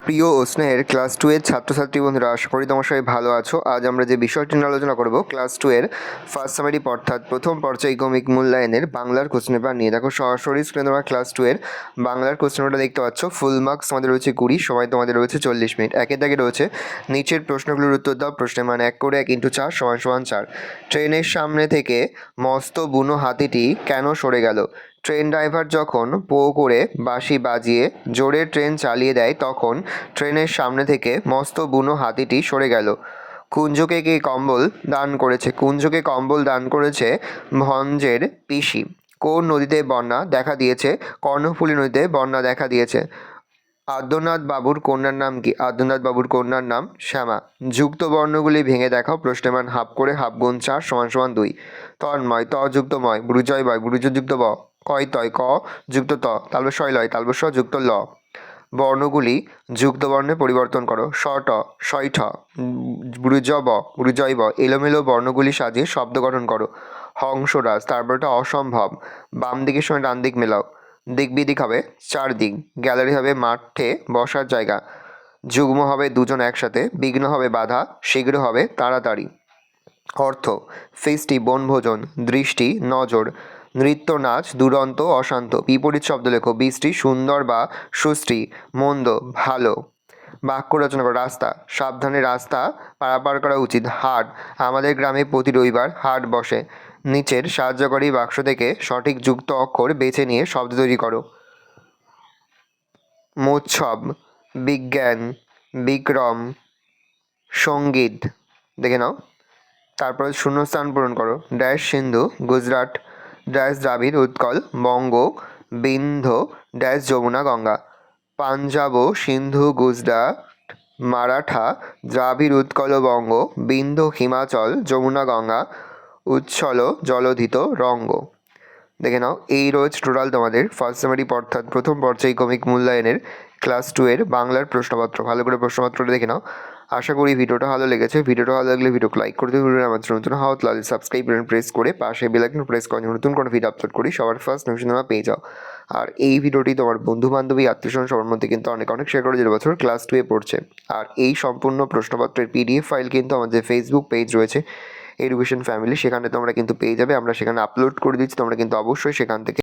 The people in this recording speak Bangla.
প্রিয় ও স্নেহের ক্লাস 2 এর ছাত্রছাত্রী বন্ধুরা, আশা করি তোমার সবাই ভালো আছো। আজ আমরা যে বিষয়টি নিয়ে আলোচনা করব ক্লাস 2 এর ফার্স্ট সামারি অর্থাৎ প্রথম পর্যায়ক্রমিক মূল্যায়নের বাংলার কোশ্চেন পেপার নিয়ে। দেখো সরাসরি স্ক্রিনে তোমরা ক্লাস 2 এর বাংলার কোশ্চেন পেপারটা দেখতে পাচ্ছ। ফুল মার্কস তোমাদের রয়েছে 20, সময় তোমাদের রয়েছে 40 মিনিট। একের দাগে রয়েছে নিচের প্রশ্নগুলোর উত্তর দাও। প্রশ্নের মান 1 করে 1 × 4 = 4। ট্রেনের সামনে থেকে মস্ত বুনো হাতিটি কেন সরে গেল? ট্রেন ড্রাইভার যখন পো করে বাঁশি বাজিয়ে জোরে ট্রেন চালিয়ে দেয় তখন ট্রেনের সামনে থেকে মস্ত বুনো হাতিটি সরে গেল। কুঞ্জকে কে কম্বল দান করেছে? কুঞ্জকে কম্বল দান করেছে ভঞ্জের পিসি। কোন নদীতে বন্যা দেখা দিয়েছে? কর্ণফুলী নদীতে বন্যা দেখা দিয়েছে। আদ্যনাথ বাবুর কন্যার নাম কি? আদ্যনাথ বাবুর কন্যার নাম শ্যামা। যুক্ত বর্ণগুলি ভেঙে দেখাও। প্রশ্নের মান হাফ করে হাফ গুণ 4 = 2। তন্ময় ত যুক্ত ময়, বুরুজয় বয়, বুরুজ যুক্ত ব, কয় তয় ক যুক্ত ত, তালবস্বয় লয়, তালবস্ব যুক্ত ল। বর্ণগুলি যুক্ত বর্ণে পরিবর্তন করো। স ট, শয় ঠ, বুরুজ ব, বুরুজয় ব। এলোমেলো বর্ণগুলি সাজিয়ে শব্দ গঠন করো। হংসরাজ, তারপরটা অসম্ভব। বাম দিকের সঙ্গে ডান দিক মেলাও। দিক বিদিক হবে 4 দিক। গ্যালারি হবে মাঠে বসার জায়গা। যুগ্ম হবে দুজন একসাথে। বিঘ্ন হবে বাধা। শীঘ্র হবে তাড়াতাড়ি। অর্থ: ফিস্টি বনভোজন, দৃষ্টি নজর, নৃত্য নাচ দুরন্ত অশান্ত। বিপরীত শব্দ লেখো। বৃষ্টি সুন্দর বা সুষ্টি, মন্দ ভালো। বাক্য রচনা করো। রাস্তা, সাবধানে রাস্তা পারাপার করা উচিত। হাট, আমাদের গ্রামে প্রতি রবিবার হাট বসে। নিচের সাহায্যকারী বাক্স থেকে সঠিক যুক্ত অক্ষর বেছে নিয়ে শব্দ তৈরি করো। মোৎসব, বিজ্ঞান, বিক্রম, সঙ্গীত। দেখে নাও। তারপরে শূন্যস্থান পূরণ করো। ড্যাশ সিন্ধু গুজরাট, ড্যাশ দ্রাবিড় উৎকল বঙ্গ, বিন্ধ ড্যাশ যমুনা গঙ্গা। পাঞ্জাব সিন্ধু গুজরাট মারাঠা দ্রাবিড় উৎকল বঙ্গ বিন্ধ হিমাচল যমুনা গঙ্গা উচ্ছল জলধিত রঙ্গ। দেখে নাও। এই রয়েছে টোটাল তোমাদের ফার্স্ট সামারি অর্থাৎ প্রথম পর্যায়ক্রমিক মূল্যায়নের ক্লাস 2 এর বাংলার প্রশ্নপত্র। ভালো করে প্রশ্নপত্রটা দেখে নাও। আশা করি ভিডিওটা ভালো লেগেছে। ভিডিওটা ভালো লাগলে ভিডিওকে লাইক করে দিও। ভিডিও আমার নতুন হওয়া তাহলে সাবস্ক্রাইব বাটন প্রেস করে পাশে বেল আইকন প্রেস করে নতুন কোনো ভিডিও আপলোড করি সবার ফার্স্ট নোটিফিকেশন তোমরা পেয়ে যাও। আর এই ভিডিওটি তোমার বন্ধু বান্ধবী আত্মীয়স্বজন সবার মধ্যে কিন্তু অনেক শেয়ার করে, যে বছর ক্লাস 2 এ পড়ছে। আর এই সম্পূর্ণ প্রশ্নপত্রের PDF ফাইল কিন্তু আমাদের ফেসবুক পেজ রয়েছে এডুকেশন ফ্যামিলি, সেখানে তোমরা কিন্তু পেয়ে যাবে। আমরা সেখানে আপলোড করে দিচ্ছি, তোমরা কিন্তু অবশ্যই সেখান থেকে